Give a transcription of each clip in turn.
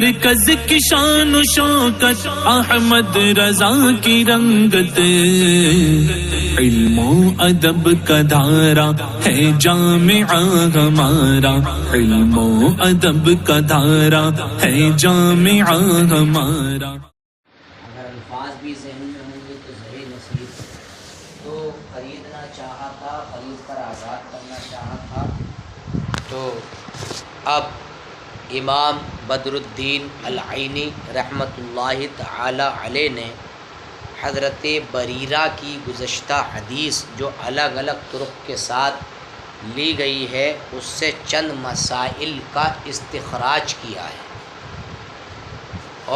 مرکز کی شان و شوکت احمد رضا کی رنگت، علم و ادب کا دھارا ہے جامعہ ہمارا، علم و ادب کا دھارا ہے جامعہ ہمارا۔ اگر الفاظ بھی ذہن میں ہوں گے تو زہر نصیب تو خریدنا چاہا تھا، خرید کر آزاد کرنا چاہا تھا۔ تو اب امام بدر الدین العینی رحمۃ اللہ تعالی علیہ نے حضرت بریرہ کی گزشتہ حدیث جو الگ الگ طرق کے ساتھ لی گئی ہے اس سے چند مسائل کا استخراج کیا ہے،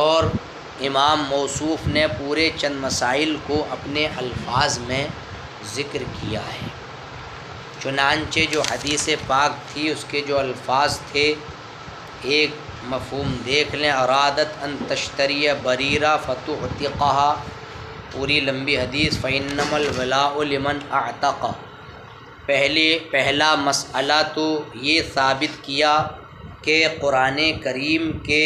اور امام موصوف نے پورے چند مسائل کو اپنے الفاظ میں ذکر کیا ہے۔ چنانچہ جو حدیث پاک تھی اس کے جو الفاظ تھے، ایک مفہوم دیکھ لیں، ارادت ان تشتری بریرہ فتعتقها، پوری لمبی حدیث، فإنما الولاء لمن اعتق۔ پہلا مسئلہ تو یہ ثابت کیا کہ قرآن کریم کے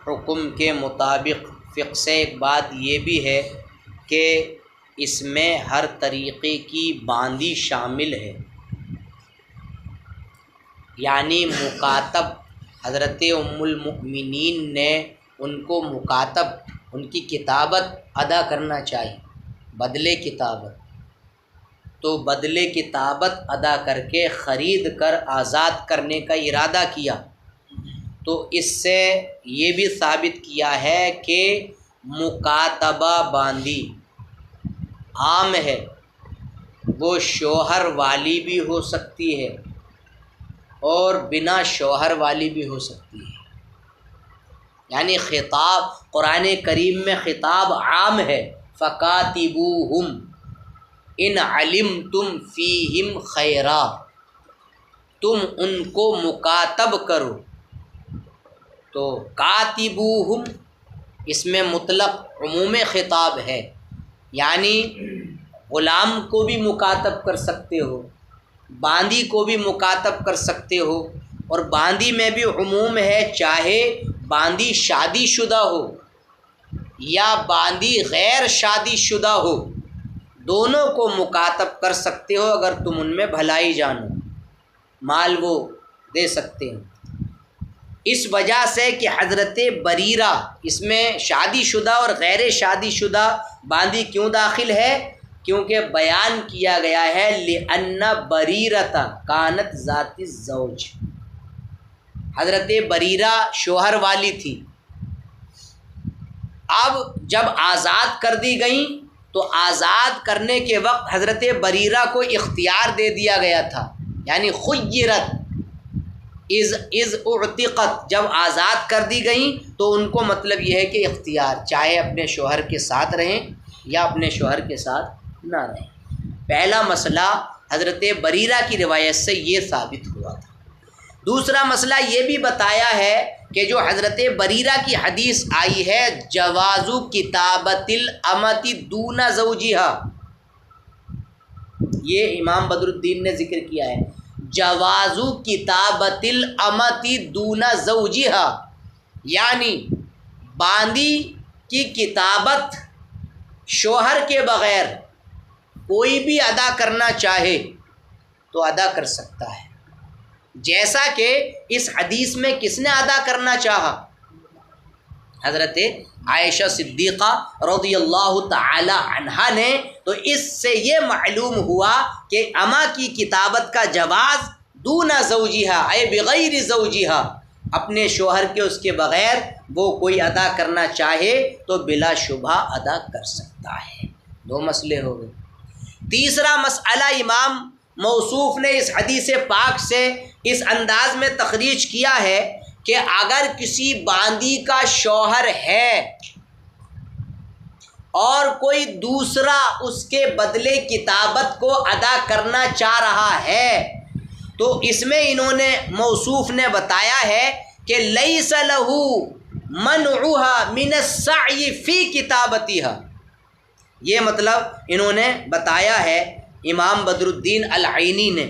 حکم کے مطابق فقہ سے ایک بات یہ بھی ہے کہ اس میں ہر طریقے کی باندی شامل ہے، یعنی مکاتب حضرت ام المؤمنین نے ان کو مکاتب، ان کی کتابت ادا کرنا چاہیے، بدلے کتابت، تو بدلے کتابت ادا کر کے خرید کر آزاد کرنے کا ارادہ کیا، تو اس سے یہ بھی ثابت کیا ہے کہ مکاتبہ باندی عام ہے، وہ شوہر والی بھی ہو سکتی ہے اور بنا شوہر والی بھی ہو سکتی ہے، یعنی خطاب قرآن کریم میں خطاب عام ہے، فَقَاتِبُوهُمْ إِنْ عَلِمْتُمْ فِيهِمْ خَيْرًا، تم ان کو مکاتب کرو، تو کاتبوہم اس میں مطلق عموم خطاب ہے، یعنی غلام کو بھی مکاتب کر سکتے ہو، باندی کو بھی مکاتب کر سکتے ہو، اور باندی میں بھی عموم ہے، چاہے باندی شادی شدہ ہو یا باندی غیر شادی شدہ ہو، دونوں کو مکاتب کر سکتے ہو اگر تم ان میں بھلائی جانو، مال وہ دے سکتے ہیں۔ اس وجہ سے کہ حضرت بریرہ اس میں شادی شدہ اور غیر شادی شدہ باندی کیوں داخل ہے؟ کیونکہ بیان کیا گیا ہے لِأَنَّ بَرِيرَةَ كَانَتْ ذَاتِ الزَّوْجِ، حضرت بریرہ شوہر والی تھی، اب جب آزاد کر دی گئیں تو آزاد کرنے کے وقت حضرت بریرہ کو اختیار دے دیا گیا تھا، یعنی خیرت از اعتقت، جب آزاد کر دی گئیں تو ان کو مطلب یہ ہے کہ اختیار، چاہے اپنے شوہر کے ساتھ رہیں یا اپنے شوہر کے ساتھ نہ رہیں۔ پہلا مسئلہ حضرت بریرہ کی روایت سے یہ ثابت ہوا تھا۔ دوسرا مسئلہ یہ بھی بتایا ہے کہ جو حضرت بریرہ کی حدیث آئی ہے، جوازو کتابت الامۃ دون زوجہا، یہ امام بدر الدین نے ذکر کیا ہے، جوازو کتابت الامۃ دون زوجہا، یعنی باندی کی کتابت شوہر کے بغیر کوئی بھی ادا کرنا چاہے تو ادا کر سکتا ہے، جیسا کہ اس حدیث میں کس نے ادا کرنا چاہا؟ حضرت عائشہ صدیقہ رضی اللہ تعالی عنہا نے۔ تو اس سے یہ معلوم ہوا کہ اما کی کتابت کا جواز دون زوجہا اے بغیر زوجہا، اپنے شوہر کے اس کے بغیر وہ کوئی ادا کرنا چاہے تو بلا شبہ ادا کر سکتا ہے۔ دو مسئلے ہو گئے۔ تیسرا مسئلہ امام موصوف نے اس حدیث پاک سے اس انداز میں تخریج کیا ہے کہ اگر کسی باندی کا شوہر ہے اور کوئی دوسرا اس کے بدلے کتابت کو ادا کرنا چاہ رہا ہے، تو اس میں انہوں نے موصوف نے بتایا ہے کہ لیس لہ منعها من السعی فی کتابتها، یہ مطلب انہوں نے بتایا ہے امام بدر الدین العینی نے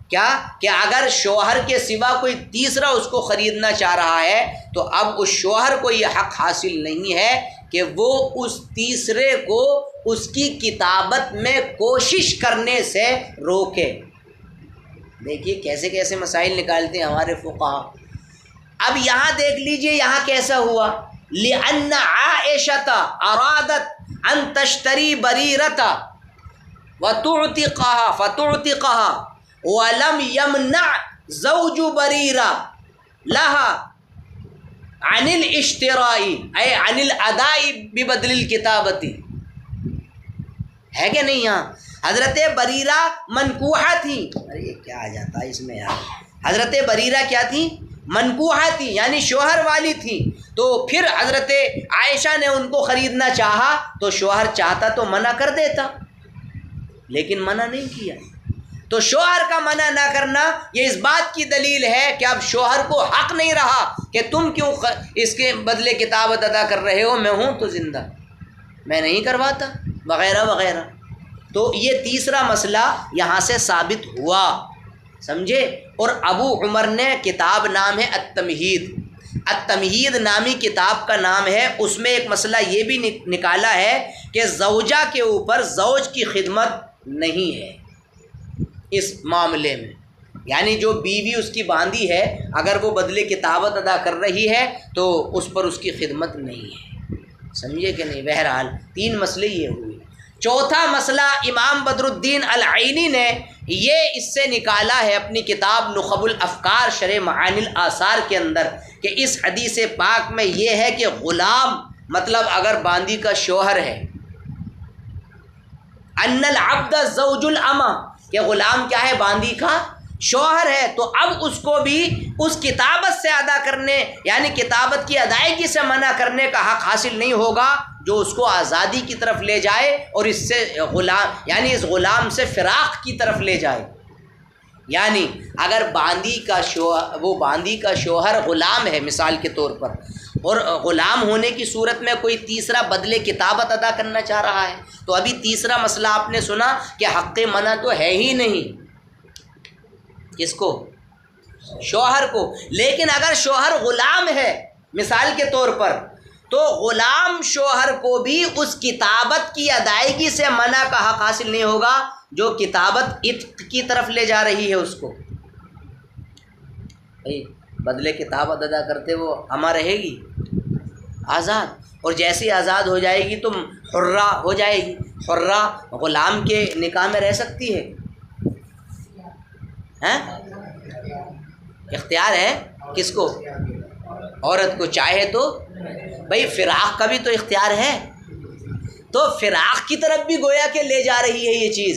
کیا کہ اگر شوہر کے سوا کوئی تیسرا اس کو خریدنا چاہ رہا ہے تو اب اس شوہر کو یہ حق حاصل نہیں ہے کہ وہ اس تیسرے کو اس کی کتابت میں کوشش کرنے سے روکے۔ دیکھیے کیسے کیسے مسائل نکالتے ہیں ہمارے فقہا۔ اب یہاں دیکھ لیجئے یہاں کیسا ہوا، لِأَنَّ عَائِشَةَ أَرَادَتْ أَن تَشْتَرِي بَرِيرَةَ وَتُعْتِقَهَا فَتُعْتِقَهَا وَلَمْ يَمْنَعْ زَوْجُ بَرِيرَةَ لَهَا عَنِ الْإِشْتِرَاءِ أي عَنِ الْأَدَاءِ بِبَدْلِ الْكِتَابَةِ، ہے کہ نہیں؟ یہاں حضرت بریرہ منکوحہ تھی، ارے یہ کیا آ جاتا ہے اس میں یار، حضرت بریرہ کیا تھی؟ منکوحہ تھی، یعنی شوہر والی تھی۔ تو پھر حضرت عائشہ نے ان کو خریدنا چاہا تو شوہر چاہتا تو منع کر دیتا، لیکن منع نہیں کیا۔ تو شوہر کا منع نہ کرنا یہ اس بات کی دلیل ہے کہ اب شوہر کو حق نہیں رہا کہ تم کیوں اس کے بدلے کتابت ادا کر رہے ہو، میں ہوں تو زندہ، میں نہیں کرواتا، وغیرہ وغیرہ۔ تو یہ تیسرا مسئلہ یہاں سے ثابت ہوا، سمجھے؟ اور ابو عمر نے کتاب نام ہے التمہید، التمہید نامی کتاب کا نام ہے، اس میں ایک مسئلہ یہ بھی نکالا ہے کہ زوجہ کے اوپر زوج کی خدمت نہیں ہے اس معاملے میں، یعنی جو بیوی اس کی باندھی ہے اگر وہ بدلے کتابت ادا کر رہی ہے تو اس پر اس کی خدمت نہیں ہے، سمجھے کہ نہیں؟ بہرحال تین مسئلے یہ ہوئے۔ چوتھا مسئلہ امام بدر الدین العینی نے یہ اس سے نکالا ہے اپنی کتاب نخب الافکار شرح معانی الاثار کے اندر کہ اس حدیث پاک میں یہ ہے کہ غلام مطلب اگر باندی کا شوہر ہے، ان العبد زوج الامہ، کہ غلام کیا ہے؟ باندی کا شوہر ہے، تو اب اس کو بھی اس کتابت سے ادا کرنے یعنی کتابت کی ادائیگی سے منع کرنے کا حق حاصل نہیں ہوگا جو اس کو آزادی کی طرف لے جائے اور اس سے غلام یعنی اس غلام سے فراق کی طرف لے جائے۔ یعنی اگر وہ باندی کا شوہر غلام ہے مثال کے طور پر، اور غلام ہونے کی صورت میں کوئی تیسرا بدلے کتابت ادا کرنا چاہ رہا ہے، تو ابھی تیسرا مسئلہ آپ نے سنا کہ حق منع تو ہے ہی نہیں، کس کو؟ شوہر کو۔ لیکن اگر شوہر غلام ہے مثال کے طور پر، تو غلام شوہر کو بھی اس کتابت کی ادائیگی سے منع کا حق حاصل نہیں ہوگا جو کتابت عتق کی طرف لے جا رہی ہے اس کو۔ بدلے کتابت ادا کرتے وہ اما رہے گی آزاد، اور جیسی آزاد ہو جائے گی تو حرہ ہو جائے گی۔ حرہ غلام کے نکاح میں رہ سکتی ہے، اختیار ہے کس کو؟ عورت کو، چاہے تو بھائی فراق کا بھی تو اختیار ہے، تو فراق کی طرف بھی گویا کہ لے جا رہی ہے یہ چیز۔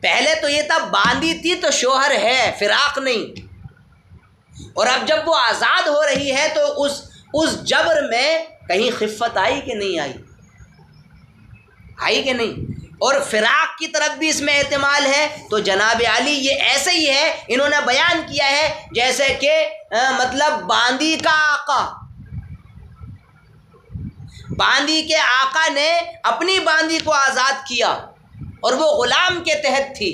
پہلے تو یہ تھا باندھی تھی تو شوہر ہے، فراق نہیں، اور اب جب وہ آزاد ہو رہی ہے تو اس جبر میں کہیں خفت آئی کہ نہیں آئی کہ نہیں؟ اور فراق کی طرف بھی اس میں احتمال ہے۔ تو جناب علی یہ ایسے ہی ہے، انہوں نے بیان کیا ہے جیسے کہ مطلب باندی کا آقا، باندی کے آقا نے اپنی باندی کو آزاد کیا اور وہ غلام کے تحت تھی،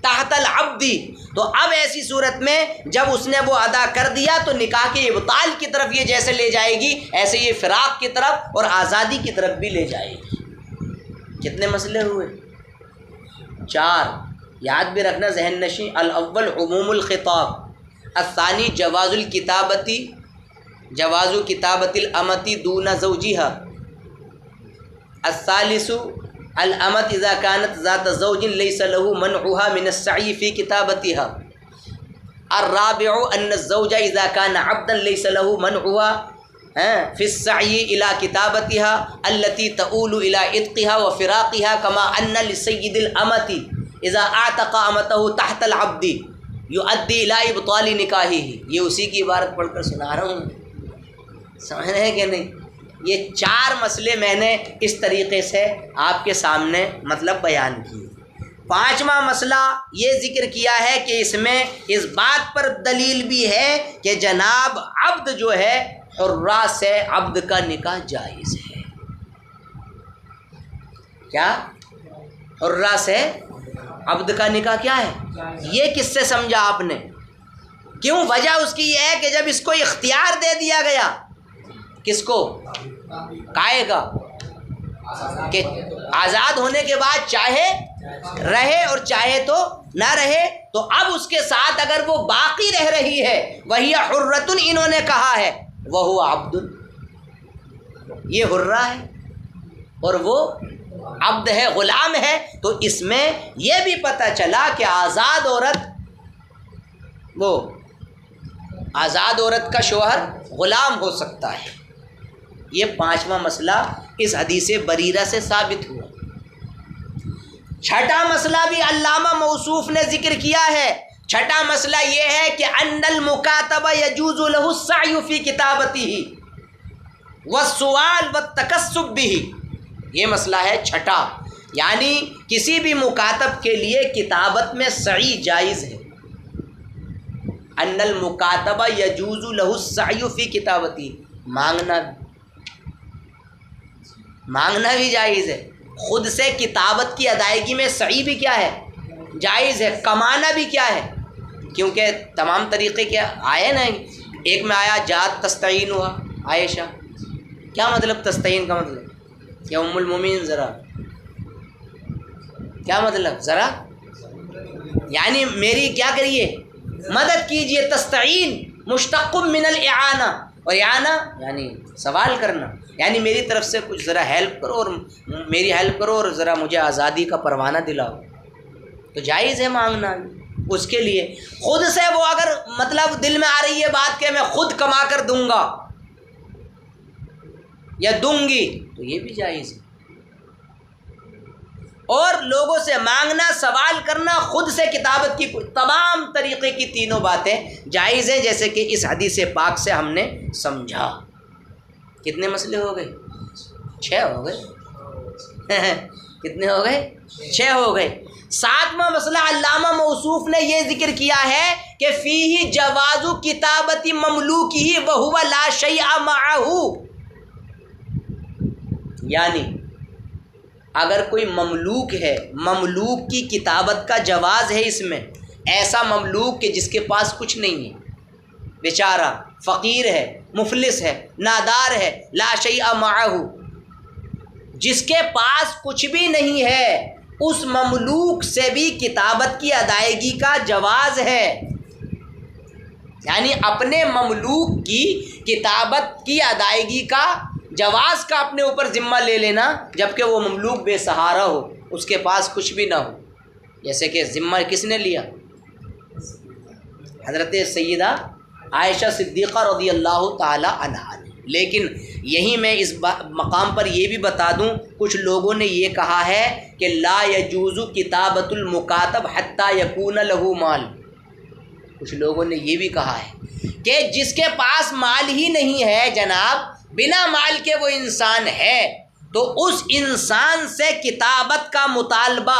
تحت العبدی، تو اب ایسی صورت میں جب اس نے وہ ادا کر دیا تو نکاح کے ابطال کی طرف یہ جیسے لے جائے گی ایسے یہ فراق کی طرف اور آزادی کی طرف بھی لے جائے گی۔ کتنے مسئلے ہوئے؟ 4، یاد بھی رکھنا ذہن نشین۔ الاول عموم الخطاب، الثانی جواز الکتابتی، جواز کتابت الامتی دون زوجها، الثالث الامت اذا كانت ذات زوج ليس له منعها من السعي في كتابتها، الرابع ان الزوج اذا كان عبدا ليس له منعها في السعي الى كتابتها التي تؤول الى عتقها وفراقها، كما ان لسيد الامت اذا اعتق امته تحت العبد يؤدي الى ابطال نکاحه۔ یہ اسی کی عبارت پڑھ کر سنا رہا ہوں، سمجھ رہے ہیں کہ نہیں؟ یہ 4 مسئلے میں نے اس طریقے سے آپ کے سامنے مطلب بیان کیے۔ 5واں مسئلہ یہ ذکر کیا ہے کہ اس میں اس بات پر دلیل بھی ہے کہ جناب عبد جو ہے حرہ سے عبد کا نکاح جائز ہے۔ کیا؟ حرہ سے عبد کا نکاح کیا ہے؟ یہ کس سے سمجھا آپ نے؟ کیوں؟ وجہ اس کی یہ ہے کہ جب اس کو اختیار دے دیا گیا، کس کو؟ کائے کا، کہ آزاد ہونے کے بعد چاہے رہے اور چاہے تو نہ رہے، تو اب اس کے ساتھ اگر وہ باقی رہ رہی ہے، وہی حرۃ، انہوں نے کہا ہے، وہ عبد، یہ حرہ ہے اور وہ عبد ہے، غلام ہے۔ تو اس میں یہ بھی پتہ چلا کہ آزاد عورت، وہ آزاد عورت کا شوہر غلام ہو سکتا ہے۔ یہ پانچواں مسئلہ اس حدیث بریرہ سے ثابت ہوا۔ چھٹا مسئلہ بھی علامہ موصوف نے ذکر کیا ہے۔ چھٹا مسئلہ یہ ہے کہ ان المکاتب یجوز له السعی فی کتابتہ والسؤال والتکسب بہ، یہ مسئلہ ہے چھٹا، یعنی کسی بھی مکاتب کے لیے کتابت میں سعی جائز ہے۔ ان المکاتب یجوز له السعی فی کتابتہ، مانگنا بھی جائز ہے، خود سے کتابت کی ادائیگی میں سعی بھی کیا ہے؟ جائز ہے۔ کمانا بھی کیا ہے؟ کیونکہ تمام طریقے کے آئے نا، ایک میں آیا جات تستعین ہوا عائشہ، کیا مطلب تستعین کا مطلب؟ یا ام المومنین ذرا، کیا مطلب؟ ذرا یعنی میری کیا کریے؟ مدد کیجئے۔ تستعین مشتق من الاعانہ، اور اعانہ یعنی سوال کرنا، یعنی میری طرف سے کچھ ذرا ہیلپ کرو، اور میری ہیلپ کرو، اور ذرا مجھے آزادی کا پروانہ دلاؤ، تو جائز ہے مانگنا اس کے لیے۔ خود سے وہ اگر مطلب دل میں آ رہی ہے بات کہ میں خود کما کر دوں گا یا دوں گی، تو یہ بھی جائز ہے۔ اور لوگوں سے مانگنا، سوال کرنا، خود سے کتابت کی تمام طریقے کی تینوں باتیں جائز ہیں، جیسے کہ اس حدیث پاک سے ہم نے سمجھا۔ کتنے مسئلے ہو گئے؟ 6 ہو گئے۔ کتنے ہو گئے؟ 6 ہو گئے۔ 7واں مسئلہ علامہ موصوف نے یہ ذکر کیا ہے کہ فیہ جواز کتابت مملوکہ وہو لا شیء معہ، یعنی اگر کوئی مملوک ہے، مملوک کی کتابت کا جواز ہے اس میں، ایسا مملوک کہ جس کے پاس کچھ نہیں ہے، بیچارہ فقیر ہے، مفلس ہے، نادار ہے، لا شیء معہ، جس کے پاس کچھ بھی نہیں ہے، اس مملوک سے بھی کتابت کی ادائیگی کا جواز ہے۔ یعنی اپنے مملوک کی کتابت کی ادائیگی کا جواز کا اپنے اوپر ذمہ لے لینا، جبکہ وہ مملوک بے سہارا ہو، اس کے پاس کچھ بھی نہ ہو۔ جیسے کہ ذمہ کس نے لیا؟ حضرت سیدہ عائشہ صدیقہ رضی اللہ تعالی عنہا نے۔ لیکن یہی میں اس مقام پر یہ بھی بتا دوں، کچھ لوگوں نے یہ کہا ہے کہ لا یجوز کتابت المکاتب حتی یکون لہ مال۔ کچھ لوگوں نے یہ بھی کہا ہے کہ جس کے پاس مال ہی نہیں ہے جناب، بنا مال کے وہ انسان ہے، تو اس انسان سے کتابت کا مطالبہ،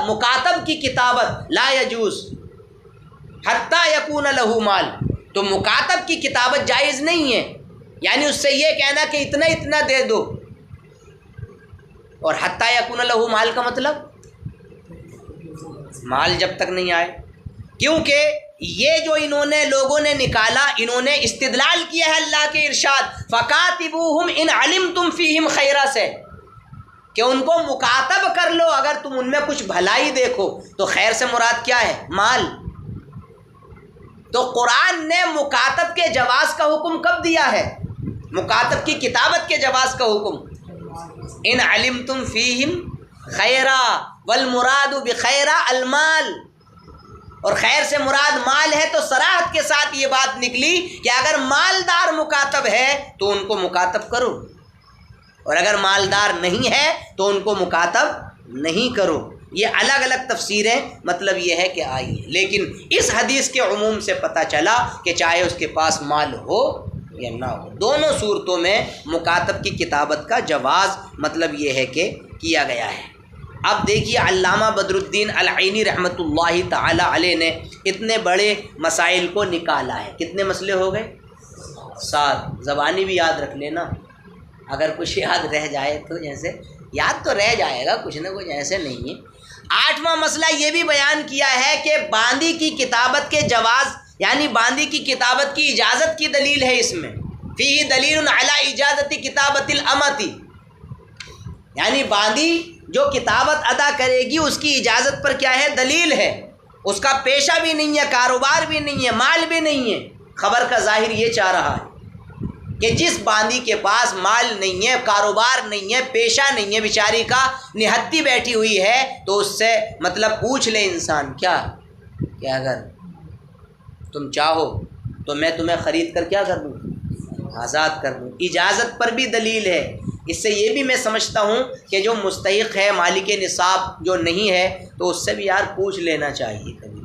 مکاتب کی کتابت لا یجوز حتی یکون لہ مال، تو مکاتب کی کتابت جائز نہیں ہے۔ یعنی اس سے یہ کہنا کہ اتنا اتنا دے دو، اور حتی یکون لہ مال کا مطلب مال جب تک نہیں آئے، کیونکہ یہ جو انہوں نے لوگوں نے نکالا، انہوں نے استدلال کیا ہے اللہ کے ارشاد فَقَاتِبُوهُمْ إِنْ عَلِمْتُمْ فِيهِمْ خَيْرًا سے، کہ ان کو مکاتب کر لو اگر تم ان میں کچھ بھلائی دیکھو۔ تو خیر سے مراد کیا ہے؟ مال۔ تو قرآن نے مکاتب کے جواز کا حکم کب دیا ہے؟ مکاتب کی کتابت کے جواز کا حکم، ان علمتم فیہم خیرا، والمراد بخیرا المال، اور خیر سے مراد مال ہے، تو صراحت کے ساتھ یہ بات نکلی کہ اگر مالدار مکاتب ہے تو ان کو مکاتب کرو، اور اگر مالدار نہیں ہے تو ان کو مکاتب نہیں کرو۔ یہ الگ الگ تفسیریں مطلب یہ ہے کہ آئی ہیں، لیکن اس حدیث کے عموم سے پتہ چلا کہ چاہے اس کے پاس مال ہو یا نہ ہو، دونوں صورتوں میں مکاتب کی کتابت کا جواز مطلب یہ ہے کہ کیا گیا ہے۔ اب دیکھیے علامہ بدر الدین العینی رحمۃ اللہ تعالی علیہ نے اتنے بڑے مسائل کو نکالا ہے۔ کتنے مسئلے ہو گئے؟ 7۔ زبانی بھی یاد رکھ لینا، اگر کچھ یاد رہ جائے تو، جیسے یاد تو رہ جائے گا کچھ نہ کچھ، ایسے نہیں ہے۔ 8واں مسئلہ یہ بھی بیان کیا ہے کہ باندی کی کتابت کے جواز، یعنی باندی کی کتابت کی اجازت کی دلیل ہے اس میں، فیہ دلیل علی اجازت کتابت الامتی، یعنی باندی جو کتابت ادا کرے گی اس کی اجازت پر کیا ہے؟ دلیل ہے۔ اس کا پیشہ بھی نہیں ہے، کاروبار بھی نہیں ہے، مال بھی نہیں ہے۔ خبر کا ظاہر یہ چاہ رہا ہے کہ جس باندی کے پاس مال نہیں ہے، کاروبار نہیں ہے، پیشہ نہیں ہے، بیچاری کا نہتی بیٹھی ہوئی ہے، تو اس سے مطلب پوچھ لے انسان کیا کہ اگر تم چاہو تو میں تمہیں خرید کر کیا کر دوں؟ آزاد کر دوں۔ اجازت پر بھی دلیل ہے۔ اس سے یہ بھی میں سمجھتا ہوں کہ جو مستحق ہے، مالک نصاب جو نہیں ہے، تو اس سے بھی یار پوچھ لینا چاہیے کبھی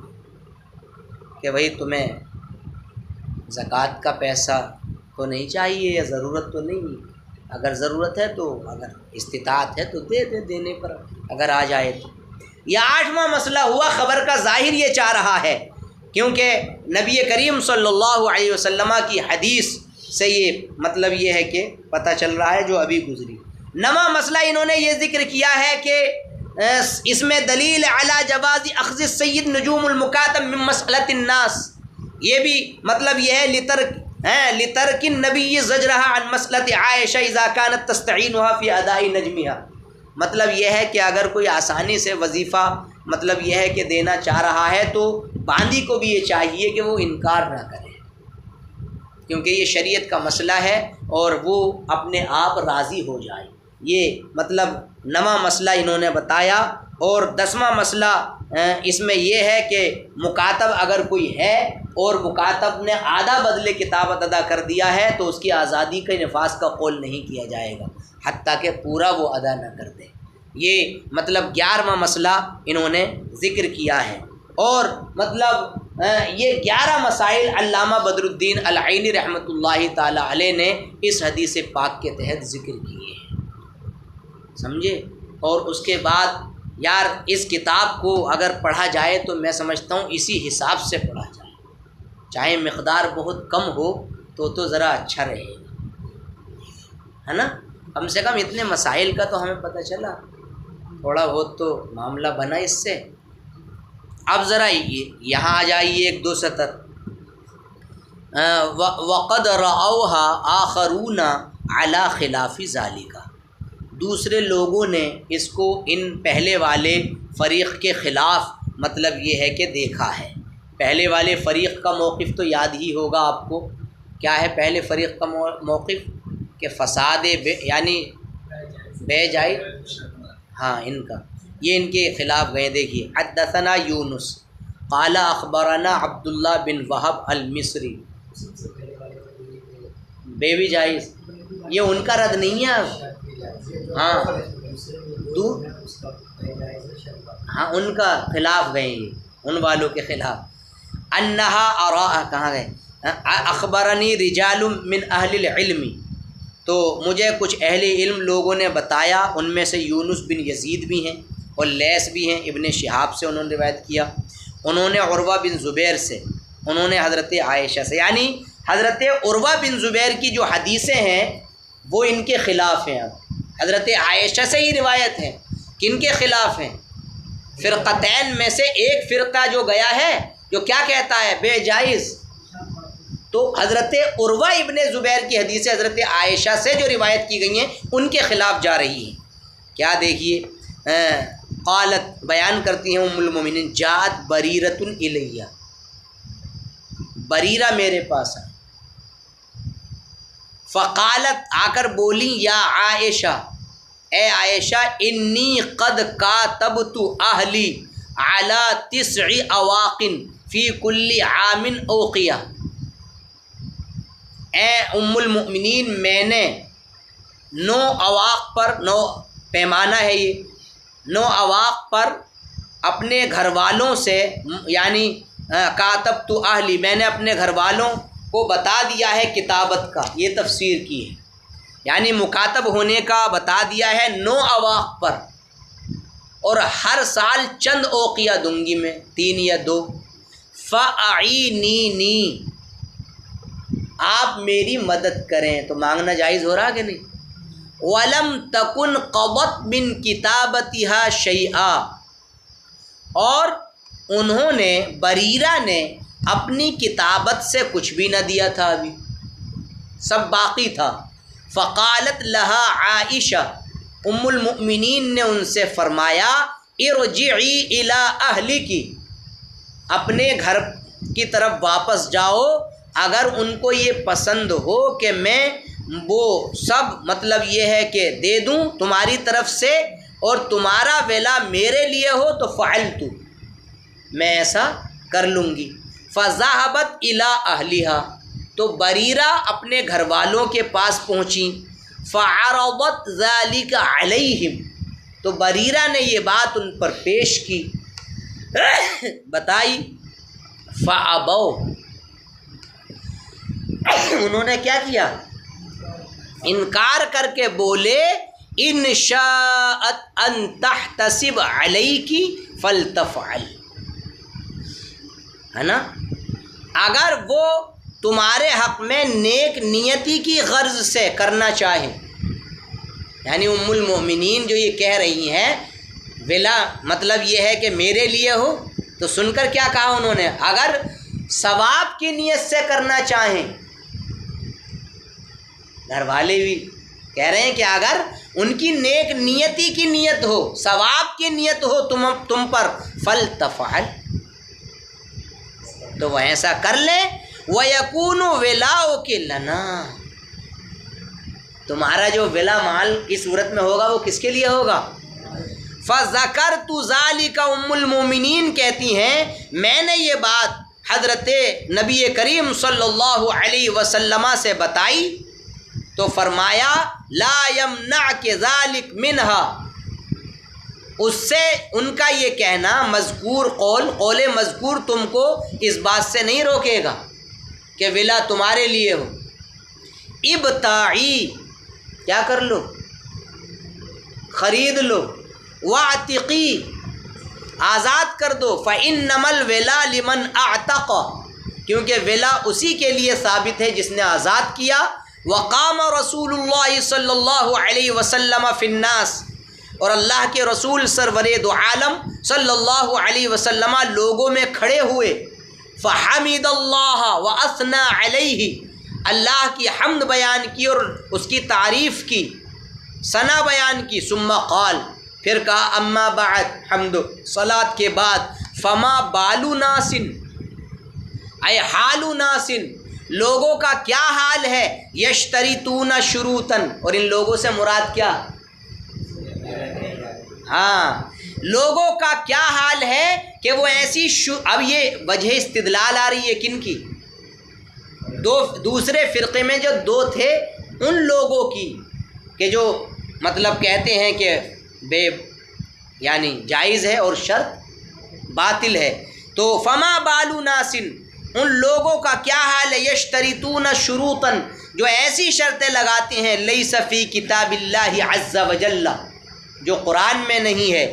کہ بھئی تمہیں زکوٰۃ کا پیسہ تو نہیں چاہیے یا ضرورت تو نہیں ہے؟ اگر ضرورت ہے تو، اگر استطاعت ہے تو دے دے، دینے پر اگر آ جائے تو۔ یہ 8واں مسئلہ ہوا، خبر کا ظاہر یہ چاہ رہا ہے، کیونکہ نبی کریم صلی اللہ علیہ وسلم کی حدیث سے یہ مطلب یہ ہے کہ پتہ چل رہا ہے جو ابھی گزری۔ 9واں مسئلہ انہوں نے یہ ذکر کیا ہے کہ اس میں دلیل علی جواز اخذ السید نجوم المکاتب من مسئلۃ الناس، یہ بھی مطلب یہ ہے لترک النبی زجرها عن مسئلۃ عائشہ اذا كانت تستعینها فی اداء نجمها، مطلب یہ ہے کہ اگر کوئی آسانی سے وظیفہ مطلب یہ ہے کہ دینا چاہ رہا ہے تو باندی کو بھی یہ چاہیے کہ وہ انکار نہ کرے، کیونکہ یہ شریعت کا مسئلہ ہے اور وہ اپنے آپ راضی ہو جائے۔ یہ مطلب 9واں مسئلہ انہوں نے بتایا۔ اور 10واں مسئلہ اس میں یہ ہے کہ مکاتب اگر کوئی ہے اور مکاتب نے آدھا بدلے کتابت ادا کر دیا ہے تو اس کی آزادی کے نفاذ کا قول نہیں کیا جائے گا حتیٰ کہ پورا وہ ادا نہ کر دے۔ یہ مطلب 11واں مسئلہ انہوں نے ذکر کیا ہے۔ اور مطلب یہ 11 مسائل علامہ بدر الدین العینی رحمۃ اللہ تعالی علیہ نے اس حدیث پاک کے تحت ذکر کیے ہیں، سمجھے؟ اور اس کے بعد یار اس کتاب کو اگر پڑھا جائے تو میں سمجھتا ہوں اسی حساب سے پڑھا جائے، چاہے مقدار بہت کم ہو تو ذرا اچھا رہے گا، ہے نا؟ کم سے کم اتنے مسائل کا تو ہمیں پتہ چلا، تھوڑا بہت تو معاملہ بنا اس سے۔ اب ذرا یہاں آ جائیے 1-2 سطر۔ وقد رأوها آخرون علی خلاف ذالک، دوسرے لوگوں نے اس کو ان پہلے والے فریق کے خلاف مطلب یہ ہے کہ دیکھا ہے۔ پہلے والے فریق کا موقف تو یاد ہی ہوگا آپ کو، کیا ہے پہلے فریق کا موقف؟ کہ فساد یعنی بے جائز، ہاں ان کا، یہ ان کے خلاف گئے۔ دیکھیے حدثنا یونس قال اخبرنا عبداللہ بن وہب المصری، بے بھی جائز، یہ ان کا رد نہیں ہے، ہاں ان کا خلاف گئے، یہ ان والوں کے خلاف۔ انہا اراء، کہاں گئے؟ اخبرنی رجال من اہل العلم، تو مجھے کچھ اہل علم لوگوں نے بتایا، ان میں سے یونس بن یزید بھی ہیں اور لیث بھی ہیں، ابن شہاب سے انہوں نے روایت کیا، انہوں نے عروہ بن زبیر سے، انہوں نے حضرت عائشہ سے، یعنی حضرت عروہ بن زبیر کی جو حدیثیں ہیں وہ ان کے خلاف ہیں۔ اب حضرت عائشہ سے ہی روایت ہے، کن کے خلاف ہیں؟ فرقتین میں سے ایک فرقہ جو گیا ہے جو کیا کہتا ہے؟ بے جائز۔ تو حضرت عروہ ابن زبیر کی حدیث حضرت عائشہ سے جو روایت کی گئی ہیں ان کے خلاف جا رہی ہیں۔ کیا دیکھیے، قالت، بیان کرتی ہیں ام المومنین، جاءت بریرۃ الیہ، بریرہ میرے پاس آئی، فقالت، آ کر بولی، یا عائشہ، اے عائشہ، انی قد کاتبت اہلی علی 9 اواق فی کل عام اوقیہ، اے ام المؤمنین، میں نے 9 اواق پر، 9 پیمانہ ہے یہ، 9 اواق پر اپنے گھر والوں سے، یعنی کاتبت اہلی، میں نے اپنے گھر والوں کو بتا دیا ہے کتابت کا، یہ تفسیر کی ہے، یعنی مکاتب ہونے کا بتا دیا ہے 9 اواق پر، اور ہر سال چند اوقیہ دوں گی میں، 3 یا 2۔ فَأَعِینِینِی، آپ میری مدد کریں، تو مانگنا جائز ہو رہا کہ نہیں؟ وَلَمْ تَكُنْ قَضَتْ مِنْ كِتَابَتِهَا شَيْئًا، اور انہوں نے بریرہ نے اپنی کتابت سے کچھ بھی نہ دیا تھا، ابھی سب باقی تھا۔ فقالت لہا عائشہ، ام المؤمنین نے ان سے فرمایا ارجعی الی اہلکی، اپنے گھر کی طرف واپس جاؤ، اگر ان کو یہ پسند ہو کہ میں وہ سب مطلب یہ ہے کہ دے دوں تمہاری طرف سے اور تمہارا ولا میرے لیے ہو تو فعلت، میں ایسا کر لوں گی۔ فذهبت الی اہلہا، تو بریرہ اپنے گھر والوں کے پاس پہنچی۔ فعرضت ذلک علیہم، تو بریرہ نے یہ بات ان پر پیش کی، بتائی۔ فابوا، انہوں نے کیا کیا؟ انکار کر کے بولے ان شاءت ان تحتسب علیک فلتفعل، ہے نا، اگر وہ تمہارے حق میں نیک نیتی کی غرض سے کرنا چاہیں، یعنی ام المؤمنین جو یہ کہہ رہی ہیں ولا مطلب یہ ہے کہ میرے لیے ہو، تو سن کر کیا کہا انہوں نے؟ اگر ثواب کی نیت سے کرنا چاہیں، گھر والے بھی کہہ رہے ہیں کہ اگر ان کی نیک نیتی کی نیت ہو، ثواب کی نیت ہو تم پر، فلتفعل، تو وہ ایسا کر لیں۔ وَيَكُونُ وَلَاؤُكِ لَنَا، تمہارا جو ولا مال کی صورت میں ہوگا وہ کس کے لیے ہوگا؟ فَذَكَرْتُ ذَلِكَ، ام المومنین کہتی ہیں میں نے یہ بات حضرت نبی کریم صلی اللہ علیہ وسلم سے بتائی تو فرمایا لا يمنعك ذلك منها، اس سے ان کا یہ کہنا مذکور قول مذکور تم کو اس بات سے نہیں روکے گا کہ ولا تمہارے لیے ہو۔ ابتاعی، کیا کر لو؟ خرید لو۔ واعتقی، آزاد کر دو۔ فإنما الولا لمن اعتق، کیونکہ ولا اسی کے لیے ثابت ہے جس نے آزاد کیا۔ وقام رسول اللہ صلی اللہ علیہ وسلم فی الناس، اور اللہ کے رسول سرور دو عالم صلی اللہ علیہ وسلم لوگوں میں کھڑے ہوئے۔ فحمد اللہ واثنى علیہ، اللہ کی حمد بیان کی اور اس کی تعریف کی، ثنا بیان کی۔ ثم قال، پھر کہا اما بعد، حمد صلاۃ کے بعد، فما بال ناس، اے حال ناس، لوگوں کا کیا حال ہے، یشتریطون شروطاً، اور ان لوگوں سے مراد کیا؟ ہاں، لوگوں کا کیا حال ہے کہ وہ ایسی اب یہ وجہ استدلال آ رہی ہے کن کی؟ دوسرے فرقے میں جو دو تھے ان لوگوں کی کہ جو مطلب کہتے ہیں کہ بے یعنی جائز ہے اور شرط باطل ہے۔ تو فما بال ناس، ان لوگوں کا کیا حال ہے، یشتریطون شروطاً، جو ایسی شرطیں لگاتے ہیں لیس فی کتاب اللہ عز وجل، جو قرآن میں نہیں ہے۔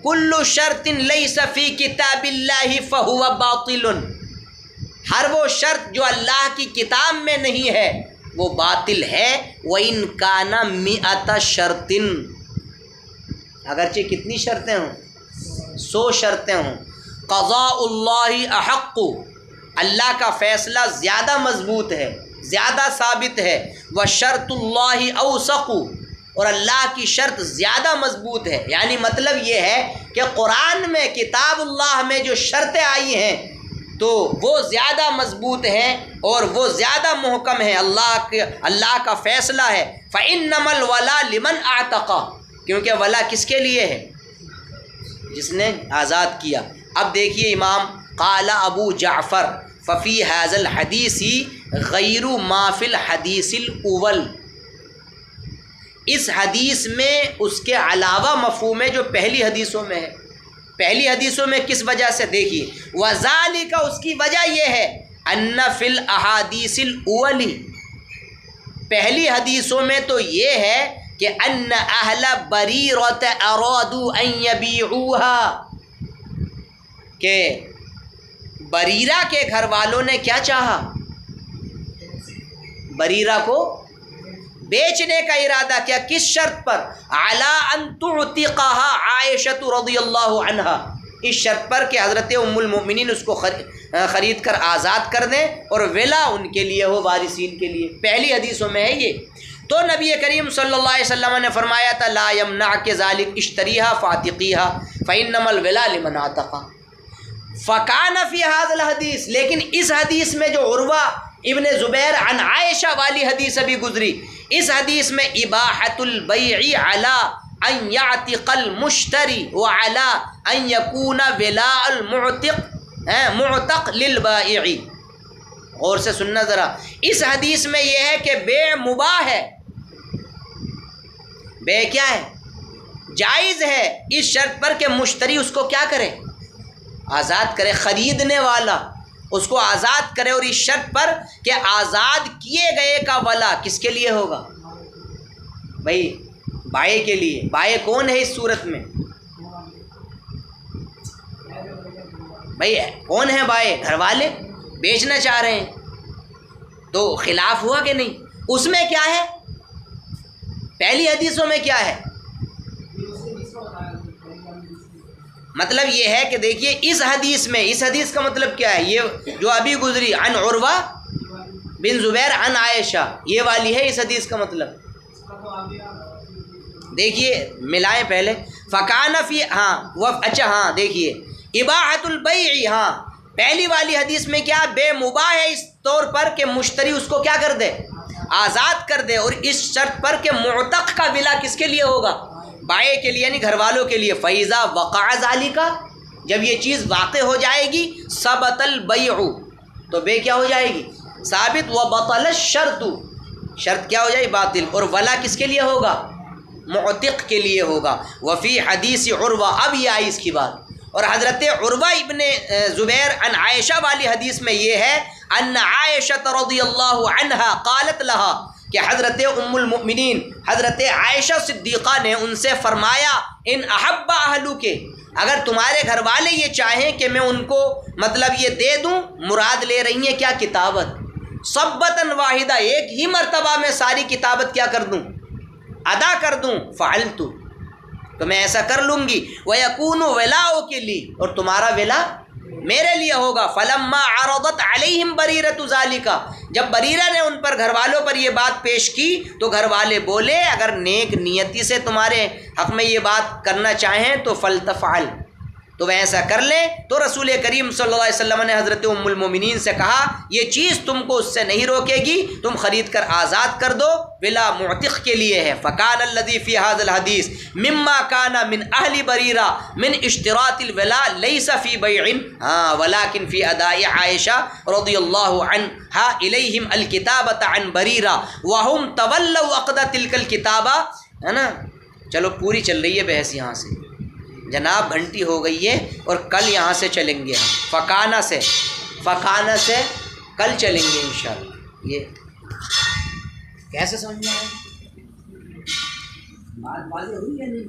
کل شرط لیس فی کتاب اللہ فہو باطل، ہر وہ شرط جو اللہ کی کتاب میں نہیں ہے وہ باطل ہے۔ وَإِن كَانَ مِئَةَ شرطٍ، اگرچہ کتنی شرطیں ہوں؟ 100 شرطیں ہوں۔ قضاء اللہ احق، اللہ کا فیصلہ زیادہ مضبوط ہے، زیادہ ثابت ہے۔ وشرط اللہ اوثق، اور اللہ کی شرط زیادہ مضبوط ہے۔ یعنی مطلب یہ ہے کہ قرآن میں کتاب اللہ میں جو شرطیں آئی ہیں تو وہ زیادہ مضبوط ہیں اور وہ زیادہ محکم ہیں، اللہ کا فیصلہ ہے۔ فإنما الولا لمن اعتق، کیونکہ ولا کس کے لیے ہے؟ جس نے آزاد کیا۔ اب دیکھیے امام قال ابو جعفر ففی هذا الحدیث غیر ما فی الحدیث الاول، اس حدیث میں اس کے علاوہ مفہوم ہے جو پہلی حدیثوں میں ہے۔ پہلی حدیثوں میں کس وجہ سے؟ دیکھیے وذالک، اس کی وجہ یہ ہے ان فی الاحادیث الاول، پہلی حدیثوں میں تو یہ ہے کہ ان اہل بریرۃ ارادوا ان یبیعوها، کہ بریرہ کے گھر والوں نے کیا چاہا؟ بریرہ کو بیچنے کا ارادہ کیا۔ کس شرط پر؟ علی ان تعتقها عائشہ رضی اللہ عنہا، اس شرط پر کہ حضرت ام المؤمنین اس کو خرید کر آزاد کر دیں اور ولا ان کے لیے ہو، وارثین کے لیے۔ پہلی حدیثوں میں ہے یہ۔ تو نبی کریم صلی اللہ علیہ وسلم نے فرمایا تھا لا یمنعک ذالک اشتریہا فاتقیہا فانما الولا لمن اعتق۔ فکان فی ھذا الحدیث، لیکن اس حدیث میں جو عروہ ابن زبیر عن عائشہ والی حدیث ابھی گزری، اس حدیث میں اباحۃ البیع علی ان یعتق المشتری وعلی ان یکون ولاء المعتق للبائع۔ غور سے سننا ذرا، اس حدیث میں یہ ہے کہ بیع مباح ہے، بیع کیا ہے؟ جائز ہے، اس شرط پر کہ مشتری اس کو کیا کرے؟ آزاد کرے، خریدنے والا اس کو آزاد کرے، اور اس شرط پر کہ آزاد کیے گئے کا ولا کس کے لیے ہوگا؟ بھائی بائے کے لیے۔ بائے کون ہے اس صورت میں؟ بھائی کون ہے بائے؟ گھر والے بیچنا چاہ رہے ہیں، تو خلاف ہوا کہ نہیں؟ اس میں کیا ہے؟ پہلی حدیثوں میں کیا ہے؟ مطلب یہ ہے کہ دیکھیے اس حدیث میں، اس حدیث کا مطلب کیا ہے؟ یہ جو ابھی گزری عن عروہ بن زبیر عن عائشہ، یہ والی ہے اس حدیث کا مطلب۔ دیکھیے ملائیں پہلے، فکان فی، اچھا ہاں دیکھیے اباحۃ البیع، ہاں پہلی والی حدیث میں کیا؟ بے مباح ہے اس طور پر کہ مشتری اس کو کیا کر دے؟ آزاد کر دے، اور اس شرط پر کہ معتق کا ولا کس کے لیے ہوگا؟ بائے کے لیے، یعنی گھر والوں کے لیے۔ فَإِذَا وَقَعَ ذَلِكَ، جب یہ چیز واقع ہو جائے گی، ثَبَتَ الْبَيْعُ، تو بے کیا ہو جائے گی؟ ثابت۔ وَبَطَلَ الشَّرْطُ، شرط کیا ہو جائے؟ باطل۔ اور ولا کس کے لیے ہوگا؟ معتق کے لیے ہوگا۔ وفی حدیث عروہ، اب یہ آئی اس کی بات، اور حضرت عروہ ابن زبیر عن عائشہ والی حدیث میں یہ ہے ان عائشہ رضی اللہ عنہا قالت لہا، کہ حضرت ام المؤمنین حضرت عائشہ صدیقہ نے ان سے فرمایا ان احب اہلک، اگر تمہارے گھر والے یہ چاہیں کہ میں ان کو مطلب یہ دے دوں، مراد لے رہی ہیں کیا؟ کتابت، صبتاً واحدہ، ایک ہی مرتبہ میں ساری کتابت کیا کر دوں؟ ادا کر دوں، فعلت، تو میں ایسا کر لوں گی۔ وَيَكُونُ وَلَاؤُكِ لِي، اور تمہارا ولا میرے لیے ہوگا۔ فَلَمَّا عَرَضَتْ عَلَيْهِمْ بَرِيرَةُ ذَلِكَ، جب بریرہ نے ان پر، گھر والوں پر یہ بات پیش کی، تو گھر والے بولے اگر نیک نیتی سے تمہارے حق میں یہ بات کرنا چاہیں تو فَلْتَفْعَلْ، تو وہ ایسا کر لیں۔ تو رسول کریم صلی اللہ علیہ وسلم نے حضرت ام المومنین سے کہا یہ چیز تم کو اس سے نہیں روکے گی، تم خرید کر آزاد کر دو، ولا معتق کے لیے ہے۔ فکان الذی فی ھذا الحدیث مما کان من اہل بریرہ من اشتراط الولاء لیس فی بیع ولکن فی اداء عائشہ رضی اللہ عنہا الیہم الکتابۃ عن بریرہ وہم تولوا عقد تلک الکتابہ، ہے نا۔ چلو پوری چل رہی ہے بحث یہاں سے، جناب گھنٹی ہو گئی ہے، اور کل یہاں سے چلیں گے ہم فکانہ سے کل چلیں گے انشاءاللہ۔ یہ کیسے سمجھ میں آئے؟ بات واضح ہوئی یا نہیں؟